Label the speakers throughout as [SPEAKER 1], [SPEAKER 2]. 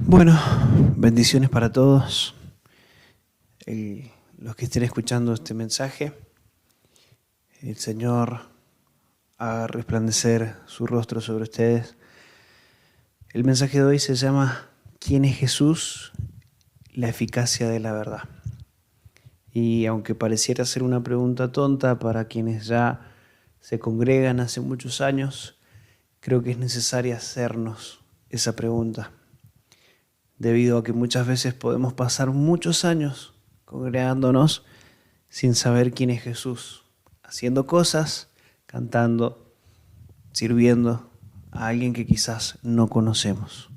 [SPEAKER 1] Bueno, bendiciones para todos los que estén escuchando este mensaje. El Señor haga resplandecer su rostro sobre ustedes. El mensaje de hoy se llama ¿Quién es Jesús? La eficacia de la verdad. Y aunque pareciera ser una pregunta tonta para quienes ya se congregan hace muchos años, creo que es necesaria hacernos esa pregunta, debido a que muchas veces podemos pasar muchos años congregándonos sin saber quién es Jesús, haciendo cosas, cantando, sirviendo a alguien que quizás no conocemos.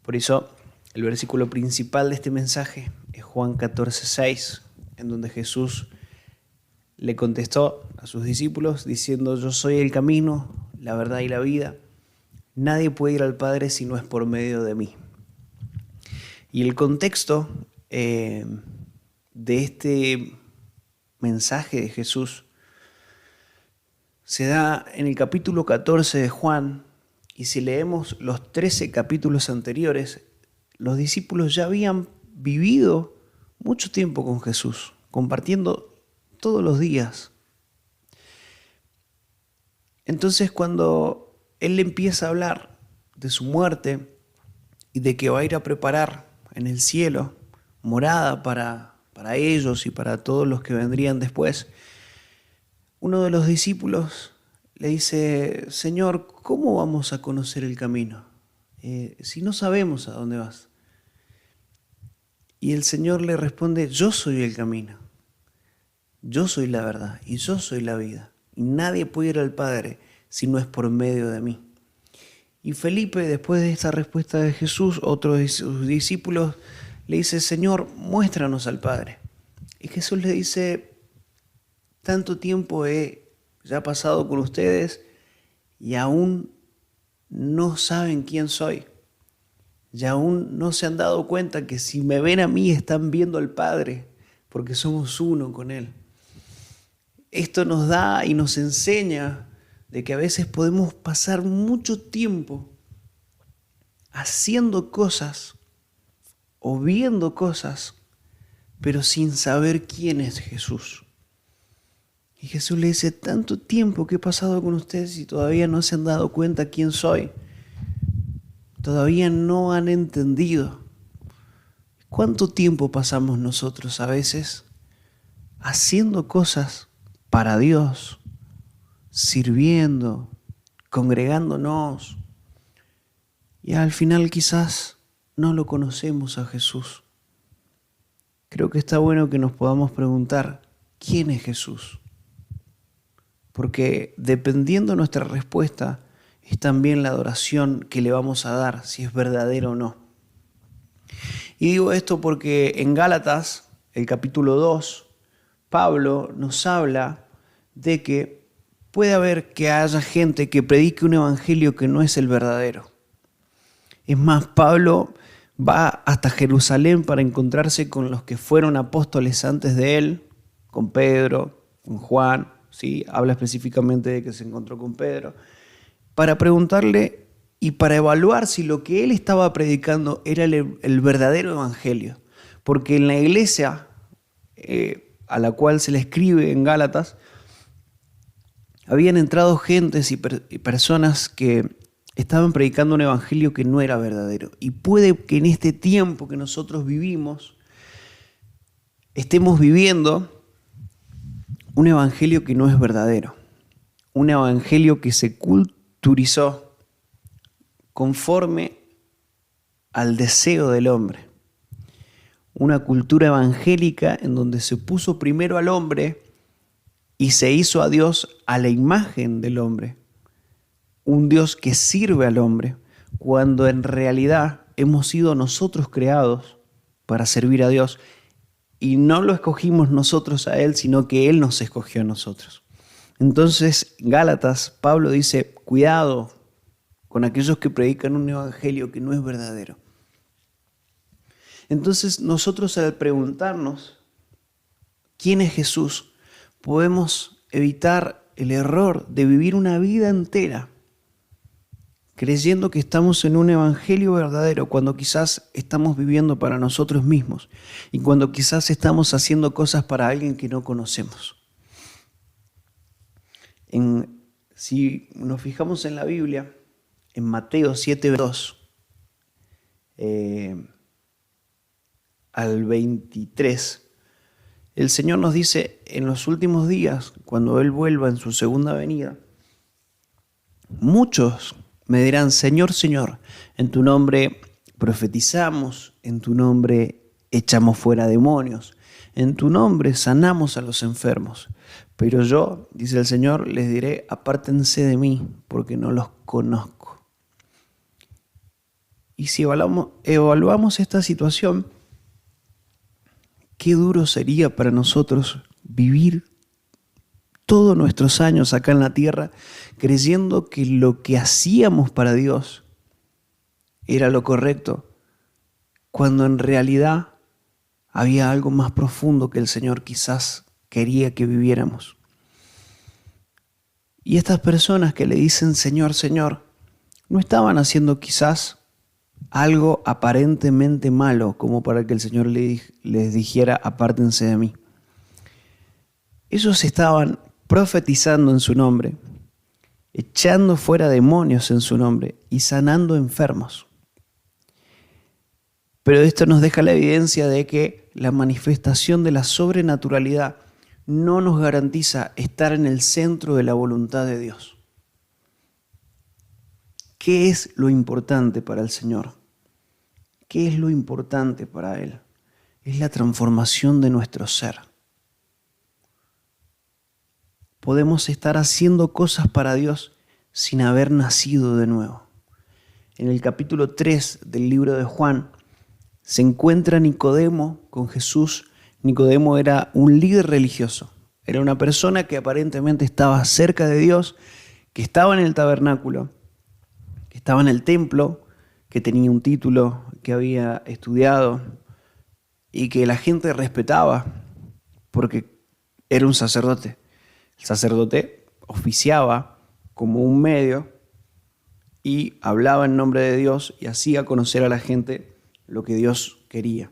[SPEAKER 1] Por eso, el versículo principal de este mensaje es Juan 14:6, en donde Jesús le contestó a sus discípulos diciendo: yo soy el camino, la verdad y la vida. Nadie puede ir al Padre si no es por medio de mí. Y el contexto de este mensaje de Jesús se da en el capítulo 14 de Juan, y si leemos los 13 capítulos anteriores, los discípulos ya habían vivido mucho tiempo con Jesús, compartiendo todos los días. Entonces, cuando Él empieza a hablar de su muerte y de que va a ir a preparar en el cielo morada para ellos y para todos los que vendrían después, uno de los discípulos le dice: Señor, ¿cómo vamos a conocer el camino si no sabemos a dónde vas? Y el Señor le responde: yo soy el camino, yo soy la verdad y yo soy la vida. Y nadie puede ir al Padre si no es por medio de mí. Y Felipe, después de esta respuesta de Jesús, otro de sus discípulos le dice: Señor, muéstranos al Padre. Y Jesús le dice: tanto tiempo he ya pasado con ustedes y aún no saben quién soy. Y aún no se han dado cuenta que si me ven a mí están viendo al Padre, porque somos uno con Él. Esto nos da y nos enseña de que a veces podemos pasar mucho tiempo haciendo cosas o viendo cosas, pero sin saber quién es Jesús. Y Jesús le dice: tanto tiempo que he pasado con ustedes y todavía no se han dado cuenta quién soy. Todavía no han entendido. ¿Cuánto tiempo pasamos nosotros a veces haciendo cosas para Dios, sirviendo, congregándonos, y al final quizás no lo conocemos a Jesús? Creo que está bueno que nos podamos preguntar: ¿quién es Jesús? Porque dependiendo de nuestra respuesta es también la adoración que le vamos a dar, si es verdadero o no. Y digo esto porque en Gálatas, el capítulo 2, Pablo nos habla de que puede haber que haya gente que predique un evangelio que no es el verdadero. Es más, Pablo va hasta Jerusalén para encontrarse con los que fueron apóstoles antes de él, con Pedro, con Juan, ¿sí? Habla específicamente de que se encontró con Pedro, para preguntarle y para evaluar si lo que él estaba predicando era el verdadero evangelio. Porque en la iglesia a la cual se le escribe en Gálatas, habían entrado gentes y personas que estaban predicando un evangelio que no era verdadero. Y puede que en este tiempo que nosotros vivimos estemos viviendo un evangelio que no es verdadero. Un evangelio que se culturizó conforme al deseo del hombre. Una cultura evangélica en donde se puso primero al hombre y se hizo a Dios a la imagen del hombre. Un Dios que sirve al hombre, cuando en realidad hemos sido nosotros creados para servir a Dios. Y no lo escogimos nosotros a Él, sino que Él nos escogió a nosotros. Entonces, Gálatas, Pablo dice: cuidado con aquellos que predican un evangelio que no es verdadero. Entonces, nosotros al preguntarnos quién es Jesús, podemos evitar el error de vivir una vida entera creyendo que estamos en un evangelio verdadero, cuando quizás estamos viviendo para nosotros mismos y cuando quizás estamos haciendo cosas para alguien que no conocemos. Si nos fijamos en la Biblia, en Mateo 7:2 al 23, el Señor nos dice, en los últimos días, cuando Él vuelva en su segunda venida, muchos me dirán, Señor, Señor, en tu nombre profetizamos, en tu nombre echamos fuera demonios, en tu nombre sanamos a los enfermos. Pero yo, dice el Señor, les diré, apártense de mí, porque no los conozco. Y si evaluamos esta situación, qué duro sería para nosotros vivir todos nuestros años acá en la tierra creyendo que lo que hacíamos para Dios era lo correcto, cuando en realidad había algo más profundo que el Señor quizás quería que viviéramos. Y estas personas que le dicen Señor, Señor, no estaban haciendo quizás algo aparentemente malo como para que el Señor les dijera apártense de mí. Ellos estaban profetizando en su nombre, echando fuera demonios en su nombre y sanando enfermos. Pero esto nos deja la evidencia de que la manifestación de la sobrenaturalidad no nos garantiza estar en el centro de la voluntad de Dios. ¿Qué es lo importante para el Señor? ¿Qué es lo importante para Él? Es la transformación de nuestro ser. Podemos estar haciendo cosas para Dios sin haber nacido de nuevo. En el capítulo 3 del libro de Juan se encuentra Nicodemo con Jesús. Nicodemo era un líder religioso. Era una persona que aparentemente estaba cerca de Dios, que estaba en el tabernáculo, que estaba en el templo, que tenía un título, que había estudiado y que la gente respetaba porque era un sacerdote. El sacerdote oficiaba como un medio y hablaba en nombre de Dios y hacía conocer a la gente lo que Dios quería.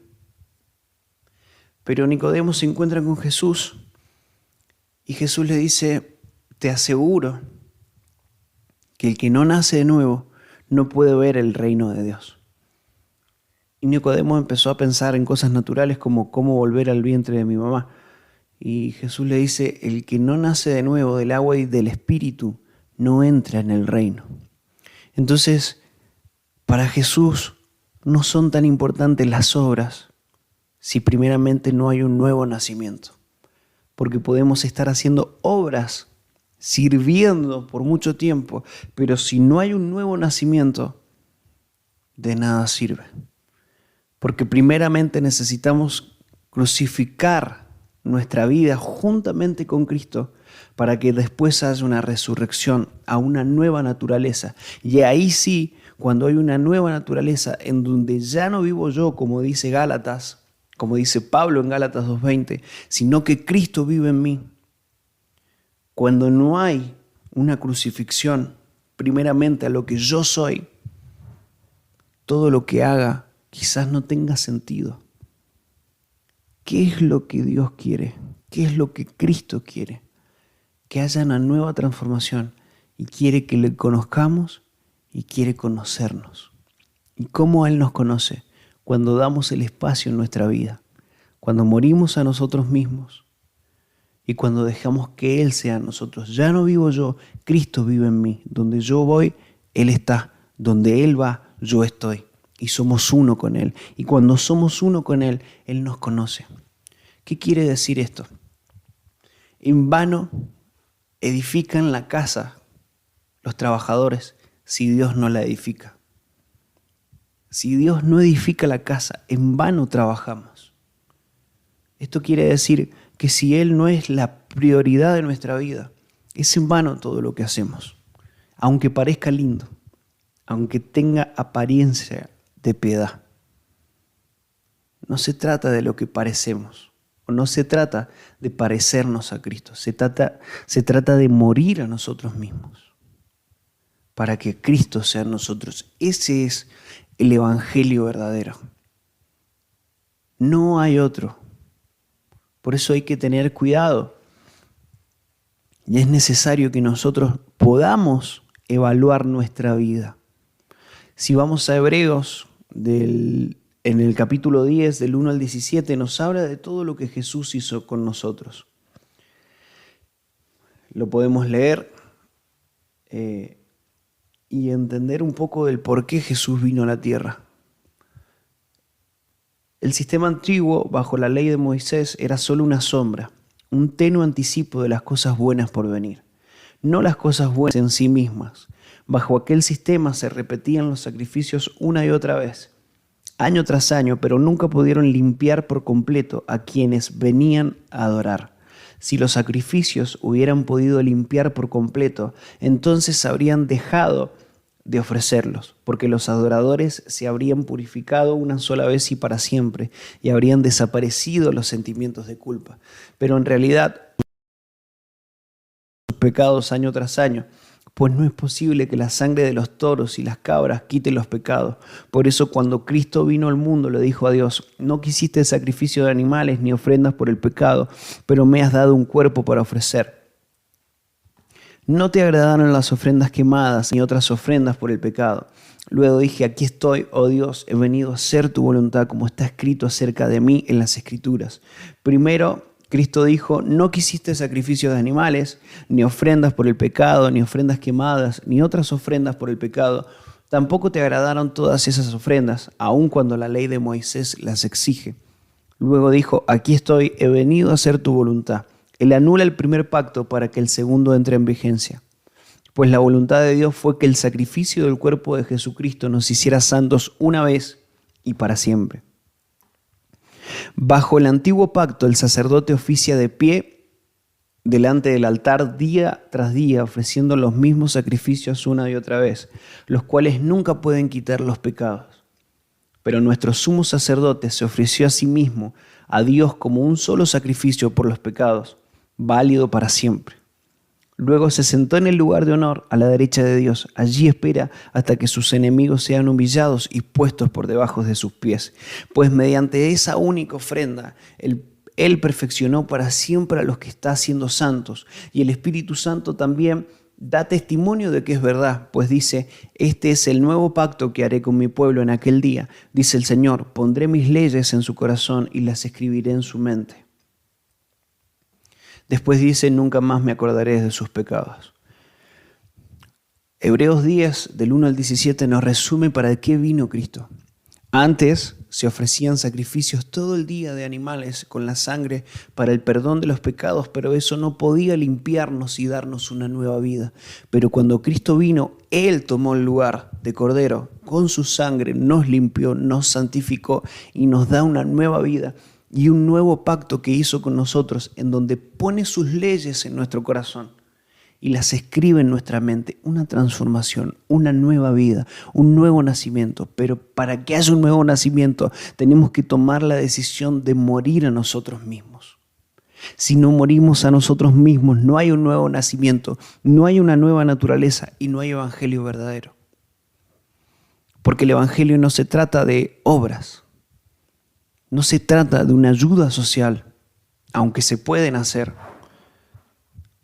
[SPEAKER 1] Pero Nicodemo se encuentra con Jesús y Jesús le dice, te aseguro que el que no nace de nuevo no puede ver el reino de Dios. Y Nicodemo empezó a pensar en cosas naturales como cómo volver al vientre de mi mamá. Y Jesús le dice, el que no nace de nuevo del agua y del espíritu no entra en el reino. Entonces, para Jesús no son tan importantes las obras si primeramente no hay un nuevo nacimiento. Porque podemos estar haciendo obras, sirviendo por mucho tiempo, pero si no hay un nuevo nacimiento, de nada sirve. Porque primeramente necesitamos crucificar nuestra vida juntamente con Cristo para que después haya una resurrección a una nueva naturaleza. Y ahí sí, cuando hay una nueva naturaleza en donde ya no vivo yo, como dice Gálatas, como dice Pablo en Gálatas 2:20, sino que Cristo vive en mí. Cuando no hay una crucifixión primeramente a lo que yo soy, todo lo que haga quizás no tenga sentido. ¿Qué es lo que Dios quiere? ¿Qué es lo que Cristo quiere? Que haya una nueva transformación y quiere que le conozcamos y quiere conocernos. ¿Y cómo Él nos conoce? Cuando damos el espacio en nuestra vida, cuando morimos a nosotros mismos y cuando dejamos que Él sea en nosotros. Ya no vivo yo, Cristo vive en mí. Donde yo voy, Él está. Donde Él va, yo estoy. Y somos uno con Él. Y cuando somos uno con Él, Él nos conoce. ¿Qué quiere decir esto? En vano edifican la casa los trabajadores si Dios no la edifica. Si Dios no edifica la casa, en vano trabajamos. Esto quiere decir que si Él no es la prioridad de nuestra vida, es en vano todo lo que hacemos. Aunque parezca lindo, aunque tenga apariencia de piedad. No se trata de lo que parecemos, o no se trata de parecernos a Cristo, se trata de morir a nosotros mismos. para que Cristo sea en nosotros. Ese es el evangelio verdadero. No hay otro. Por eso hay que tener cuidado. Y es necesario que nosotros podamos evaluar nuestra vida. Si vamos a Hebreos, en el capítulo 10, del 1 al 17, nos habla de todo lo que Jesús hizo con nosotros. Lo podemos leer y entender un poco del por qué Jesús vino a la tierra. El sistema antiguo, bajo la ley de Moisés, era solo una sombra, un tenue anticipo de las cosas buenas por venir, no las cosas buenas en sí mismas. Bajo aquel sistema se repetían los sacrificios una y otra vez, año tras año, pero nunca pudieron limpiar por completo a quienes venían a adorar. Si los sacrificios hubieran podido limpiar por completo, entonces habrían dejado de ofrecerlos, porque los adoradores se habrían purificado una sola vez y para siempre, y habrían desaparecido los sentimientos de culpa. Pero en realidad, sus pecados año tras año, pues no es posible que la sangre de los toros y las cabras quite los pecados. Por eso cuando Cristo vino al mundo le dijo a Dios: no quisiste sacrificio de animales ni ofrendas por el pecado, pero me has dado un cuerpo para ofrecer. No te agradaron las ofrendas quemadas ni otras ofrendas por el pecado. Luego dije: aquí estoy, oh Dios, he venido a hacer tu voluntad como está escrito acerca de mí en las Escrituras. Primero, Cristo dijo: no quisiste sacrificios de animales, ni ofrendas por el pecado, ni ofrendas quemadas, ni otras ofrendas por el pecado. Tampoco te agradaron todas esas ofrendas, aun cuando la ley de Moisés las exige. Luego dijo: aquí estoy, he venido a hacer tu voluntad. Él anula el primer pacto para que el segundo entre en vigencia. Pues la voluntad de Dios fue que el sacrificio del cuerpo de Jesucristo nos hiciera santos una vez y para siempre. Bajo el antiguo pacto, el sacerdote oficia de pie delante del altar día tras día, ofreciendo los mismos sacrificios una y otra vez, los cuales nunca pueden quitar los pecados. Pero nuestro sumo sacerdote se ofreció a sí mismo, a Dios, como un solo sacrificio por los pecados, válido para siempre. Luego se sentó en el lugar de honor a la derecha de Dios. Allí espera hasta que sus enemigos sean humillados y puestos por debajo de sus pies. Pues mediante esa única ofrenda, Él perfeccionó para siempre a los que está haciendo santos. Y el Espíritu Santo también da testimonio de que es verdad, pues dice: este es el nuevo pacto que haré con mi pueblo en aquel día. Dice el Señor: pondré mis leyes en su corazón y las escribiré en su mente. Después dice: nunca más me acordaré de sus pecados. Hebreos 10, del 1 al 17, nos resume para qué vino Cristo. Antes se ofrecían sacrificios todo el día de animales con la sangre para el perdón de los pecados, pero eso no podía limpiarnos y darnos una nueva vida. Pero cuando Cristo vino, Él tomó el lugar de Cordero. Con su sangre nos limpió, nos santificó y nos da una nueva vida y un nuevo pacto que hizo con nosotros, en donde pone sus leyes en nuestro corazón y las escribe en nuestra mente. Una transformación, una nueva vida, un nuevo nacimiento. Pero para que haya un nuevo nacimiento, tenemos que tomar la decisión de morir a nosotros mismos. Si no morimos a nosotros mismos, no hay un nuevo nacimiento, no hay una nueva naturaleza y no hay evangelio verdadero. Porque el evangelio no se trata de obras, no se trata de una ayuda social, aunque se pueden hacer.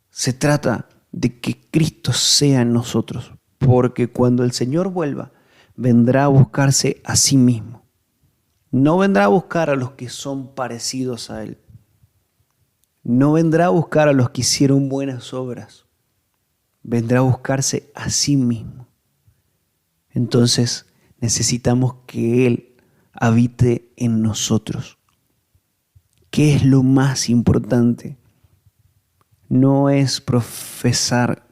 [SPEAKER 1] Se trata de que Cristo sea en nosotros, porque cuando el Señor vuelva, vendrá a buscarse a sí mismo. No vendrá a buscar a los que son parecidos a Él. No vendrá a buscar a los que hicieron buenas obras. Vendrá a buscarse a sí mismo. Entonces necesitamos que Él habite en nosotros. ¿Qué es lo más importante? No es profesar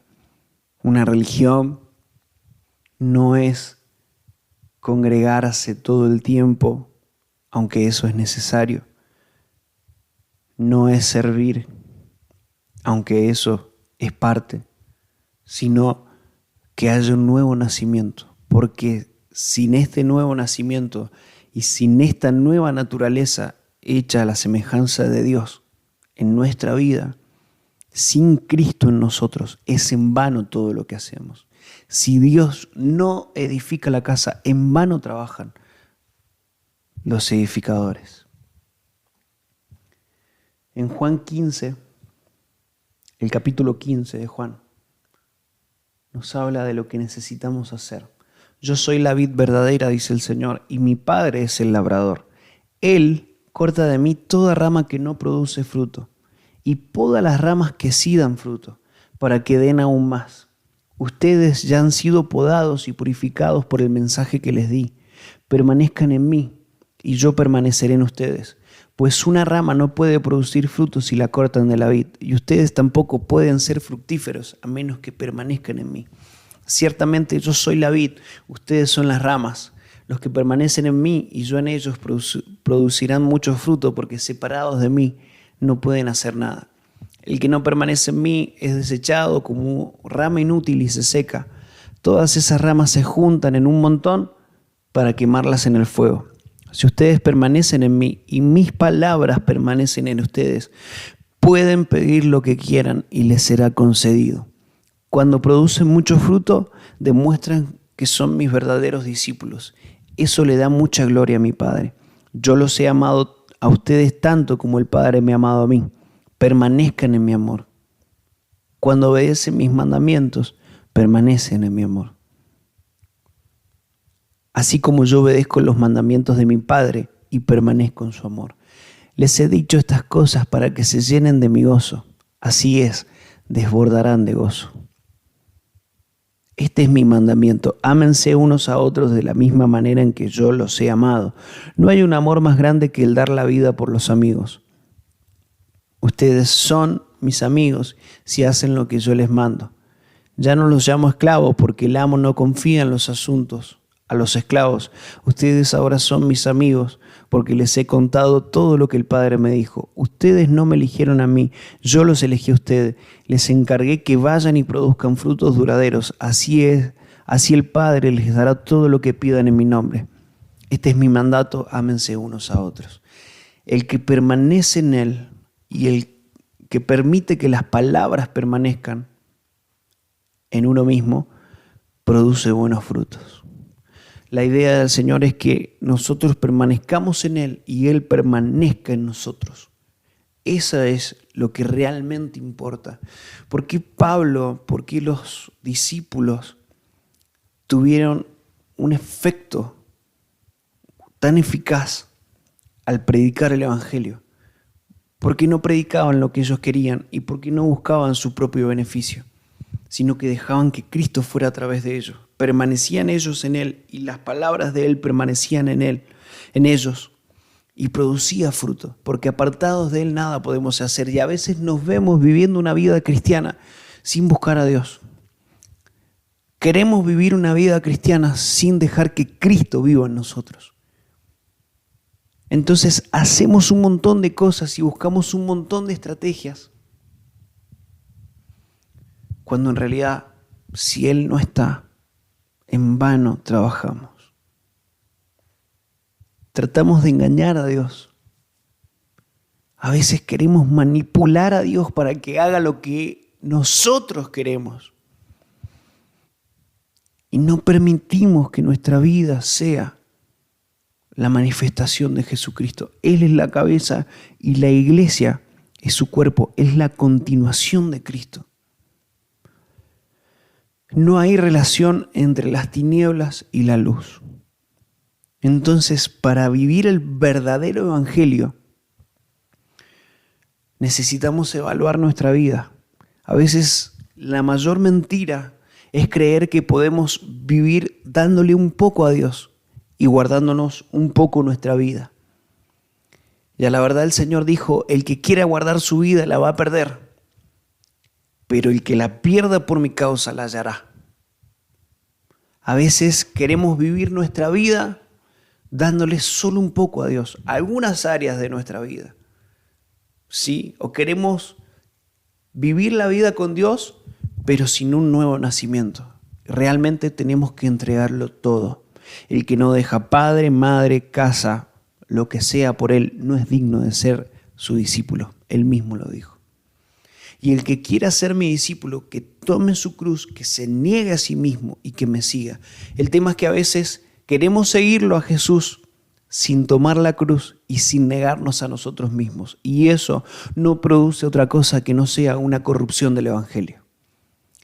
[SPEAKER 1] una religión, no es congregarse todo el tiempo, aunque eso es necesario. No es servir, aunque eso es parte, sino que haya un nuevo nacimiento, porque sin este nuevo nacimiento y sin esta nueva naturaleza hecha a la semejanza de Dios en nuestra vida, sin Cristo en nosotros, es en vano todo lo que hacemos. Si Dios no edifica la casa, en vano trabajan los edificadores. En Juan 15, el capítulo 15 de Juan, nos habla de lo que necesitamos hacer. Yo soy la vid verdadera, dice el Señor, y mi Padre es el labrador. Él corta de mí toda rama que no produce fruto y poda las ramas que sí dan fruto, para que den aún más. Ustedes ya han sido podados y purificados por el mensaje que les di. Permanezcan en mí y yo permaneceré en ustedes. Pues una rama no puede producir frutos si la cortan de la vid, y ustedes tampoco pueden ser fructíferos a menos que permanezcan en mí. Ciertamente yo soy la vid, ustedes son las ramas. Los que permanecen en mí y yo en ellos producirán mucho fruto, porque separados de mí no pueden hacer nada. El que no permanece en mí es desechado como rama inútil y se seca. Todas esas ramas se juntan en un montón para quemarlas en el fuego. Si ustedes permanecen en mí y mis palabras permanecen en ustedes, pueden pedir lo que quieran y les será concedido. Cuando producen mucho fruto, demuestran que son mis verdaderos discípulos. Eso le da mucha gloria a mi Padre. Yo los he amado a ustedes tanto como el Padre me ha amado a mí. Permanezcan en mi amor. Cuando obedecen mis mandamientos, permanecen en mi amor. Así como yo obedezco los mandamientos de mi Padre y permanezco en su amor. Les he dicho estas cosas para que se llenen de mi gozo. Así es, desbordarán de gozo. Este es mi mandamiento: ámense unos a otros de la misma manera en que yo los he amado. No hay un amor más grande que el dar la vida por los amigos. Ustedes son mis amigos si hacen lo que yo les mando. Ya no los llamo esclavos, porque el amo no confía en los asuntos a los esclavos. Ustedes ahora son mis amigos, porque les he contado todo lo que el Padre me dijo. Ustedes no me eligieron a mí, yo los elegí a ustedes. Les encargué que vayan y produzcan frutos duraderos. Así es, así el Padre les dará todo lo que pidan en mi nombre. Este es mi mandato: ámense unos a otros. El que permanece en Él y el que permite que las palabras permanezcan en uno mismo, produce buenos frutos. La idea del Señor es que nosotros permanezcamos en Él y Él permanezca en nosotros. Eso es lo que realmente importa. ¿Por qué Pablo, por qué los discípulos tuvieron un efecto tan eficaz al predicar el Evangelio? ¿Por qué no predicaban lo que ellos querían y por qué no buscaban su propio beneficio, sino que dejaban que Cristo fuera a través de ellos? Permanecían ellos en Él y las palabras de Él permanecían en Él, en ellos, y producía fruto, porque apartados de Él nada podemos hacer. Y a veces nos vemos viviendo una vida cristiana sin buscar a Dios. Queremos vivir una vida cristiana sin dejar que Cristo viva en nosotros. Entonces hacemos un montón de cosas y buscamos un montón de estrategias, cuando en realidad, si Él no está, en vano trabajamos. Tratamos de engañar a Dios. A veces queremos manipular a Dios para que haga lo que nosotros queremos. Y no permitimos que nuestra vida sea la manifestación de Jesucristo. Él es la cabeza y la iglesia es su cuerpo, es la continuación de Cristo. No hay relación entre las tinieblas y la luz. Entonces, para vivir el verdadero evangelio, necesitamos evaluar nuestra vida. A veces la mayor mentira es creer que podemos vivir dándole un poco a Dios y guardándonos un poco nuestra vida. Y a la verdad el Señor dijo: el que quiera guardar su vida la va a perder, pero el que la pierda por mi causa la hallará. A veces queremos vivir nuestra vida dándole solo un poco a Dios, a algunas áreas de nuestra vida. ¿Sí? O queremos vivir la vida con Dios, pero sin un nuevo nacimiento. Realmente tenemos que entregarlo todo. El que no deja padre, madre, casa, lo que sea por Él, no es digno de ser su discípulo. Él mismo lo dijo. Y el que quiera ser mi discípulo, que tome su cruz, que se niegue a sí mismo y que me siga. El tema es que a veces queremos seguirlo a Jesús sin tomar la cruz y sin negarnos a nosotros mismos. Y eso no produce otra cosa que no sea una corrupción del Evangelio.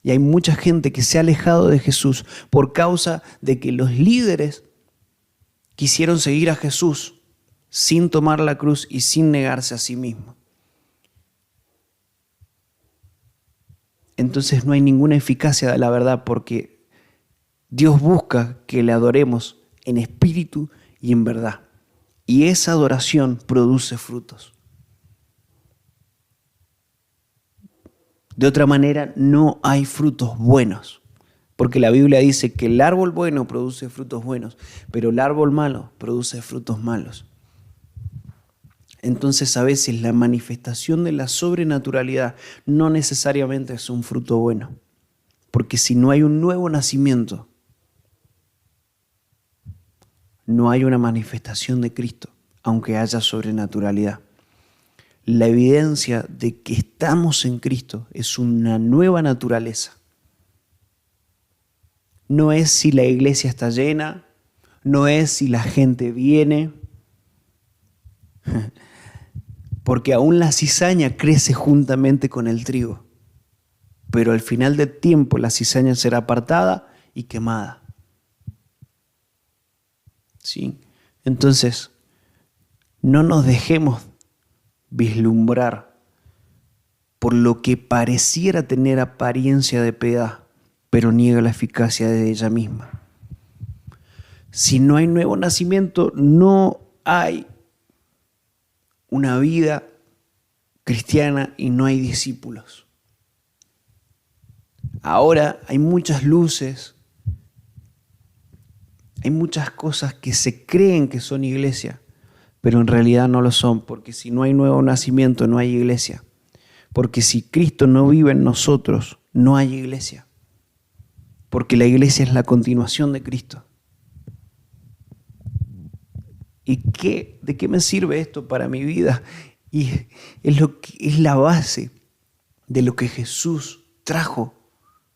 [SPEAKER 1] Y hay mucha gente que se ha alejado de Jesús por causa de que los líderes quisieron seguir a Jesús sin tomar la cruz y sin negarse a sí mismos. Entonces no hay ninguna eficacia de la verdad, porque Dios busca que le adoremos en espíritu y en verdad. Y esa adoración produce frutos. De otra manera, no hay frutos buenos. Porque la Biblia dice que el árbol bueno produce frutos buenos, pero el árbol malo produce frutos malos. Entonces a veces la manifestación de la sobrenaturalidad no necesariamente es un fruto bueno. Porque si no hay un nuevo nacimiento, no hay una manifestación de Cristo, aunque haya sobrenaturalidad. La evidencia de que estamos en Cristo es una nueva naturaleza. No es si la iglesia está llena, no es si la gente viene, porque aún la cizaña crece juntamente con el trigo, pero al final del tiempo la cizaña será apartada y quemada. ¿Sí? Entonces, no nos dejemos vislumbrar por lo que pareciera tener apariencia de piedad, pero niega la eficacia de ella misma. Si no hay nuevo nacimiento, no hay una vida cristiana y no hay discípulos. Ahora hay muchas luces, hay muchas cosas que se creen que son iglesia, pero en realidad no lo son, porque si no hay nuevo nacimiento, no hay iglesia. Porque si Cristo no vive en nosotros, no hay iglesia. Porque la iglesia es la continuación de Cristo. ¿Y de qué me sirve esto para mi vida? Y es la base de lo que Jesús trajo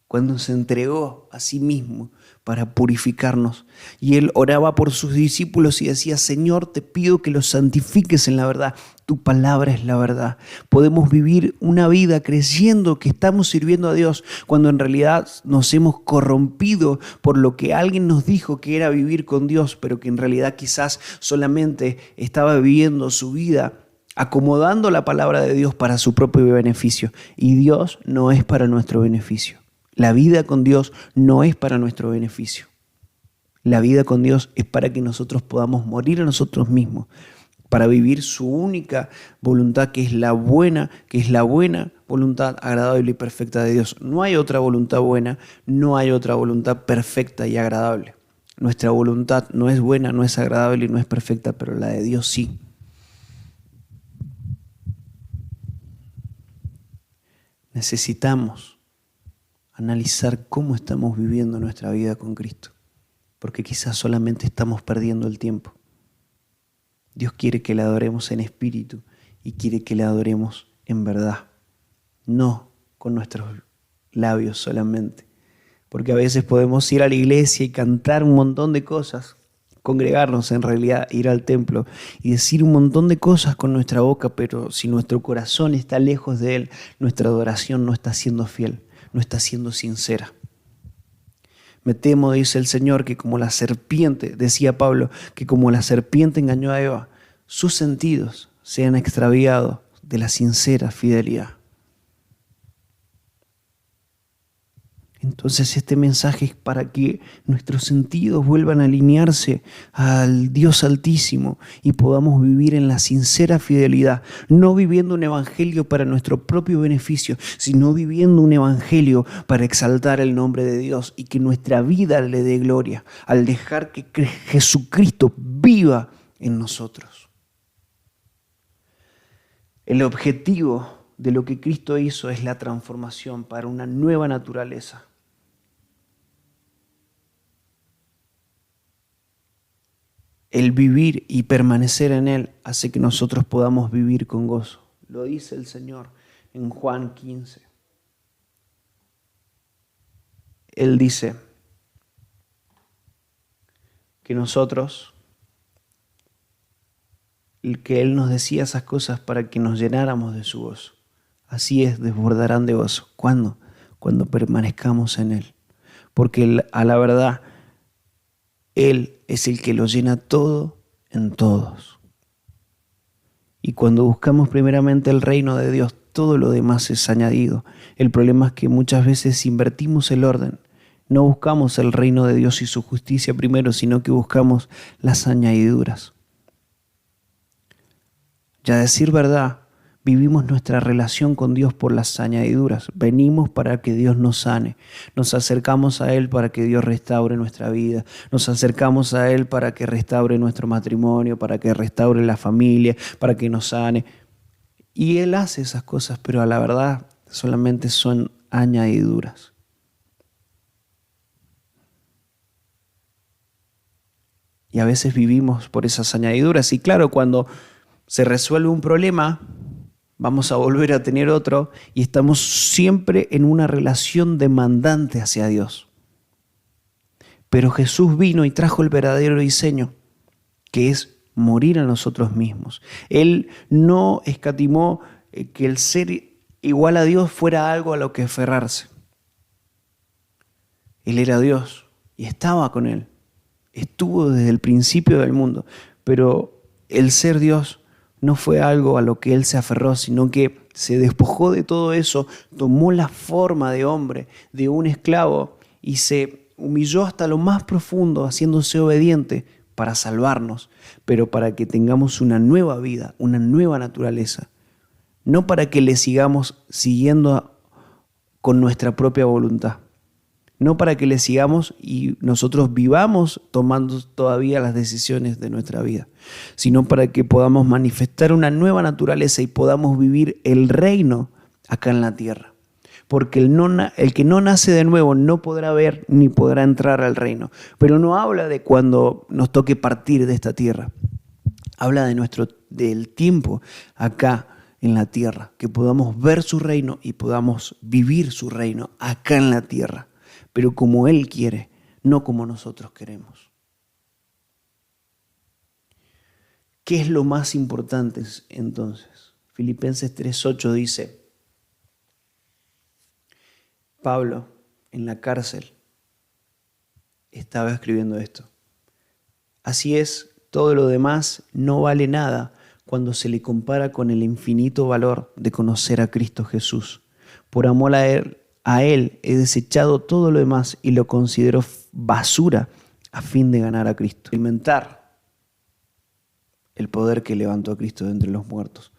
[SPEAKER 1] cuando se entregó a sí mismo para purificarnos. Y Él oraba por sus discípulos y decía: Señor, te pido que los santifiques en la verdad. Tu palabra es la verdad. Podemos vivir una vida creyendo que estamos sirviendo a Dios cuando en realidad nos hemos corrompido por lo que alguien nos dijo que era vivir con Dios, pero que en realidad quizás solamente estaba viviendo su vida acomodando la palabra de Dios para su propio beneficio. Y Dios no es para nuestro beneficio. La vida con Dios no es para nuestro beneficio. La vida con Dios es para que nosotros podamos morir a nosotros mismos, para vivir su única voluntad, que es la buena voluntad agradable y perfecta de Dios. No hay otra voluntad buena, no hay otra voluntad perfecta y agradable. Nuestra voluntad no es buena, no es agradable y no es perfecta, pero la de Dios sí. Necesitamos analizar cómo estamos viviendo nuestra vida con Cristo, porque quizás solamente estamos perdiendo el tiempo. Dios quiere que le adoremos en espíritu y quiere que le adoremos en verdad, no con nuestros labios solamente, porque a veces podemos ir a la iglesia y cantar un montón de cosas, congregarnos, en realidad ir al templo y decir un montón de cosas con nuestra boca, pero si nuestro corazón está lejos de Él, nuestra adoración no está siendo fiel, no está siendo sincera. Me temo, dice el Señor, que como la serpiente, decía Pablo, que como la serpiente engañó a Eva, sus sentidos sean extraviados de la sincera fidelidad. Entonces este mensaje es para que nuestros sentidos vuelvan a alinearse al Dios Altísimo y podamos vivir en la sincera fidelidad, no viviendo un evangelio para nuestro propio beneficio, sino viviendo un evangelio para exaltar el nombre de Dios y que nuestra vida le dé gloria al dejar que Jesucristo viva en nosotros. El objetivo de lo que Cristo hizo es la transformación para una nueva naturaleza. El vivir y permanecer en Él hace que nosotros podamos vivir con gozo. Lo dice el Señor. en Juan 15. Él dice que nosotros, que Él nos decía esas cosas para que nos llenáramos de su gozo. Así es, desbordarán de gozo. ¿Cuándo? Cuando permanezcamos en Él. Porque a la verdad, Él es el que lo llena todo en todos. Y cuando buscamos primeramente el reino de Dios, todo lo demás es añadido. El problema es que muchas veces invertimos el orden. No buscamos el reino de Dios y su justicia primero, sino que buscamos las añadiduras. Y a decir verdad, vivimos nuestra relación con Dios por las añadiduras. Venimos para que Dios nos sane. Nos acercamos a Él para que Dios restaure nuestra vida. Nos acercamos a Él para que restaure nuestro matrimonio, para que restaure la familia, para que nos sane. Y Él hace esas cosas, pero a la verdad solamente son añadiduras. Y a veces vivimos por esas añadiduras. Y claro, cuando se resuelve un problema, vamos a volver a tener otro y estamos siempre en una relación demandante hacia Dios. Pero Jesús vino y trajo el verdadero diseño, que es morir a nosotros mismos. Él no escatimó que el ser igual a Dios fuera algo a lo que aferrarse. Él era Dios y estaba con Él. Estuvo desde el principio del mundo, pero el ser Dios no fue algo a lo que Él se aferró, sino que se despojó de todo eso, tomó la forma de hombre, de un esclavo, y se humilló hasta lo más profundo, haciéndose obediente para salvarnos, pero para que tengamos una nueva vida, una nueva naturaleza. No para que le sigamos siguiendo con nuestra propia voluntad. No para que le sigamos y nosotros vivamos tomando todavía las decisiones de nuestra vida, sino para que podamos manifestar una nueva naturaleza y podamos vivir el reino acá en la tierra. Porque el que no nace de nuevo no podrá ver ni podrá entrar al reino. Pero no habla de cuando nos toque partir de esta tierra. Habla del tiempo acá en la tierra, que podamos ver su reino y podamos vivir su reino acá en la tierra. Pero como Él quiere, no como nosotros queremos. ¿Qué es lo más importante entonces? Filipenses 3:8 dice, Pablo en la cárcel estaba escribiendo esto. Así es, todo lo demás no vale nada cuando se le compara con el infinito valor de conocer a Cristo Jesús. Por amor a Él he desechado todo lo demás y lo considero basura a fin de ganar a Cristo. Experimentar el poder que levantó a Cristo de entre los muertos.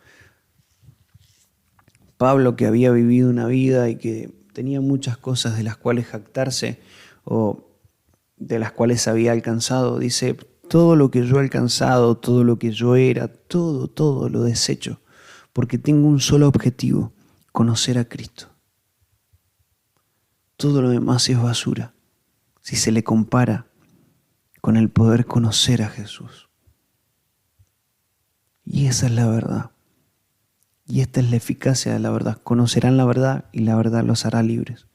[SPEAKER 1] Pablo, que había vivido una vida y que tenía muchas cosas de las cuales jactarse o de las cuales había alcanzado, dice, todo lo que yo he alcanzado, todo lo que yo era, todo lo desecho, porque tengo un solo objetivo, conocer a Cristo. Todo lo demás es basura si se le compara con el poder conocer a Jesús. Y esa es la verdad. Y esta es la eficacia de la verdad. Conocerán la verdad y la verdad los hará libres.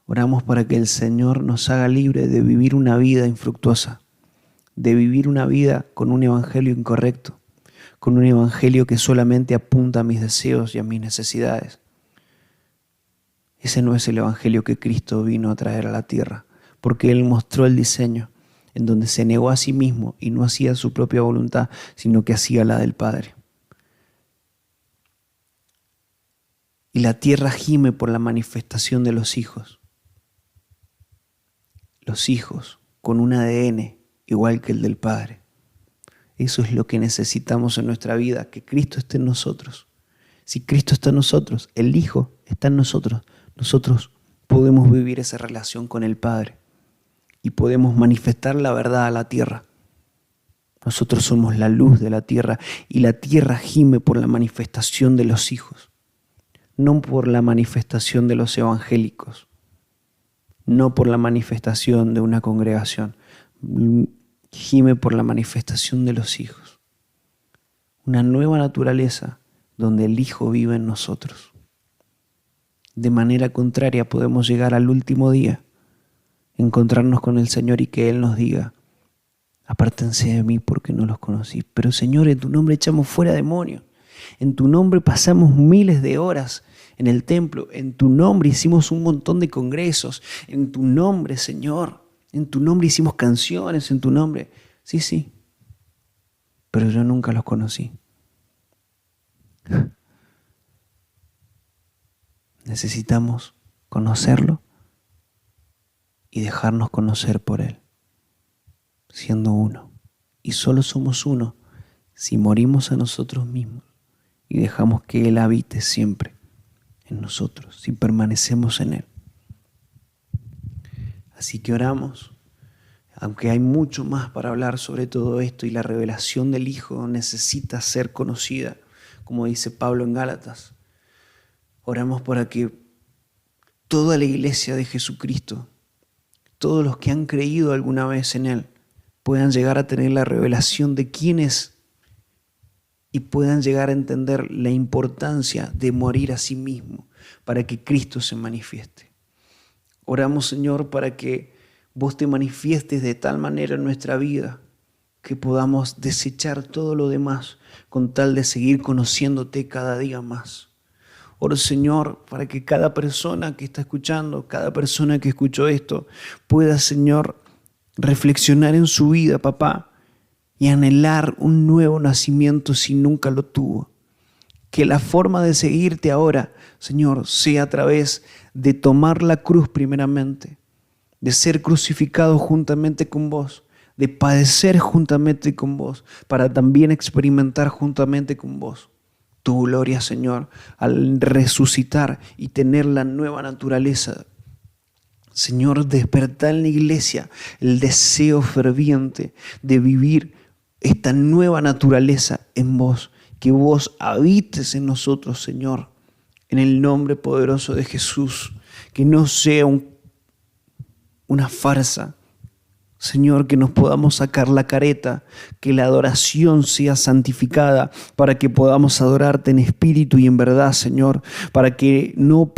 [SPEAKER 1] Oramos para que el Señor nos haga libre de vivir una vida infructuosa, de vivir una vida con un evangelio incorrecto, con un evangelio que solamente apunta a mis deseos y a mis necesidades. Ese no es el evangelio que Cristo vino a traer a la tierra, porque Él mostró el diseño en donde se negó a sí mismo y no hacía su propia voluntad, sino que hacía la del Padre. Y la tierra gime por la manifestación de los hijos. Los hijos con un ADN igual que el del Padre. Eso es lo que necesitamos en nuestra vida, que Cristo esté en nosotros. Si Cristo está en nosotros, el Hijo está en nosotros, nosotros podemos vivir esa relación con el Padre y podemos manifestar la verdad a la tierra. Nosotros somos la luz de la tierra y la tierra gime por la manifestación de los hijos, no por la manifestación de los evangélicos, no por la manifestación de una congregación, gime por la manifestación de los hijos. Una nueva naturaleza donde el Hijo vive en nosotros. De manera contraria podemos llegar al último día, encontrarnos con el Señor y que Él nos diga: apártense de mí porque no los conocí. Pero Señor, en tu nombre echamos fuera demonios. En tu nombre pasamos miles de horas en el templo. En tu nombre hicimos un montón de congresos. En tu nombre, Señor. En tu nombre hicimos canciones. En tu nombre. Sí, sí. Pero yo nunca los conocí. Necesitamos conocerlo y dejarnos conocer por Él, siendo uno. Y solo somos uno si morimos a nosotros mismos y dejamos que Él habite siempre en nosotros, si permanecemos en Él. Así que oramos, aunque hay mucho más para hablar sobre todo esto y la revelación del Hijo necesita ser conocida, como dice Pablo en Gálatas. Oramos para que toda la iglesia de Jesucristo, todos los que han creído alguna vez en Él, puedan llegar a tener la revelación de quién es y puedan llegar a entender la importancia de morir a sí mismo para que Cristo se manifieste. Oramos, Señor, para que vos te manifiestes de tal manera en nuestra vida que podamos desechar todo lo demás con tal de seguir conociéndote cada día más. Oro, Señor, para que cada persona que está escuchando, cada persona que escuchó esto, pueda, Señor, reflexionar en su vida, papá, y anhelar un nuevo nacimiento si nunca lo tuvo. Que la forma de seguirte ahora, Señor, sea a través de tomar la cruz primeramente, de ser crucificado juntamente con vos, de padecer juntamente con vos, para también experimentar juntamente con vos tu gloria, Señor, al resucitar y tener la nueva naturaleza. Señor, despertar en la iglesia el deseo ferviente de vivir esta nueva naturaleza en vos, que vos habites en nosotros, Señor, en el nombre poderoso de Jesús, que no sea una farsa, Señor, que nos podamos sacar la careta, que la adoración sea santificada para que podamos adorarte en espíritu y en verdad, Señor, para que no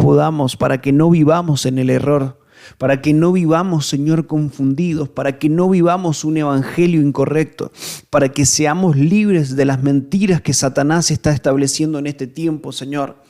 [SPEAKER 1] vivamos en el error, para que no vivamos, Señor, confundidos, para que no vivamos un evangelio incorrecto, para que seamos libres de las mentiras que Satanás está estableciendo en este tiempo, Señor,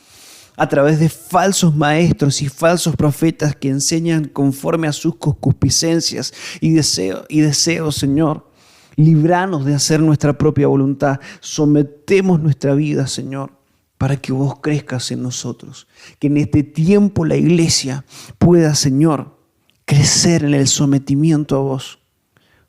[SPEAKER 1] a través de falsos maestros y falsos profetas que enseñan conforme a sus concupiscencias y deseos, Señor. Líbranos de hacer nuestra propia voluntad. Sometemos nuestra vida, Señor, para que vos crezcas en nosotros. Que en este tiempo la iglesia pueda, Señor, crecer en el sometimiento a vos,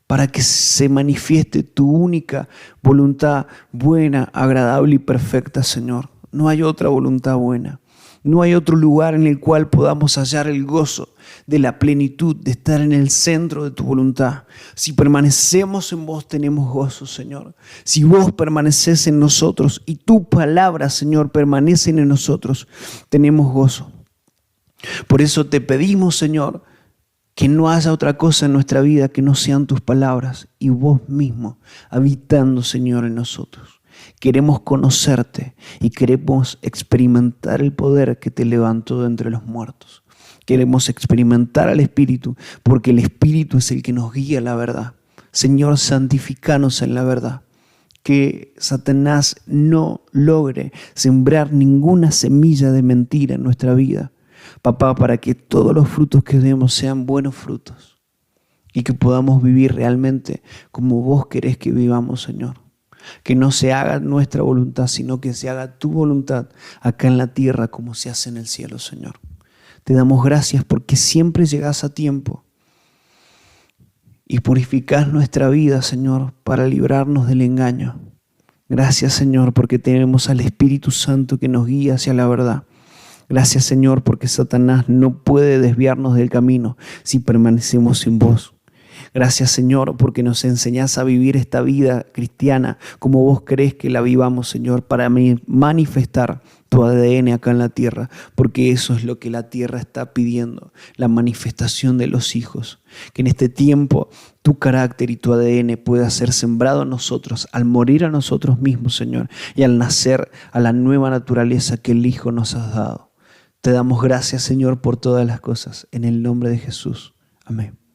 [SPEAKER 1] para que se manifieste tu única voluntad buena, agradable y perfecta, Señor. No hay otra voluntad buena. No hay otro lugar en el cual podamos hallar el gozo de la plenitud, de estar en el centro de tu voluntad. Si permanecemos en vos, tenemos gozo, Señor. Si vos permaneces en nosotros y tu palabra, Señor, permanecen en nosotros, tenemos gozo. Por eso te pedimos, Señor, que no haya otra cosa en nuestra vida que no sean tus palabras y vos mismo habitando, Señor, en nosotros. Queremos conocerte y queremos experimentar el poder que te levantó de entre los muertos. Queremos experimentar al Espíritu, porque el Espíritu es el que nos guía a la verdad. Señor, santificanos en la verdad. Que Satanás no logre sembrar ninguna semilla de mentira en nuestra vida. Papá, para que todos los frutos que demos sean buenos frutos y que podamos vivir realmente como vos querés que vivamos, Señor. Que no se haga nuestra voluntad, sino que se haga tu voluntad acá en la tierra como se hace en el cielo, Señor. Te damos gracias porque siempre llegás a tiempo y purificás nuestra vida, Señor, para librarnos del engaño. Gracias, Señor, porque tenemos al Espíritu Santo que nos guía hacia la verdad. Gracias, Señor, porque Satanás no puede desviarnos del camino si permanecemos en vos. Gracias, Señor, porque nos enseñás a vivir esta vida cristiana como vos crees que la vivamos, Señor, para manifestar tu ADN acá en la tierra, porque eso es lo que la tierra está pidiendo, la manifestación de los hijos. Que en este tiempo tu carácter y tu ADN pueda ser sembrado en nosotros, al morir a nosotros mismos, Señor, y al nacer a la nueva naturaleza que el Hijo nos ha dado. Te damos gracias, Señor, por todas las cosas, en el nombre de Jesús. Amén.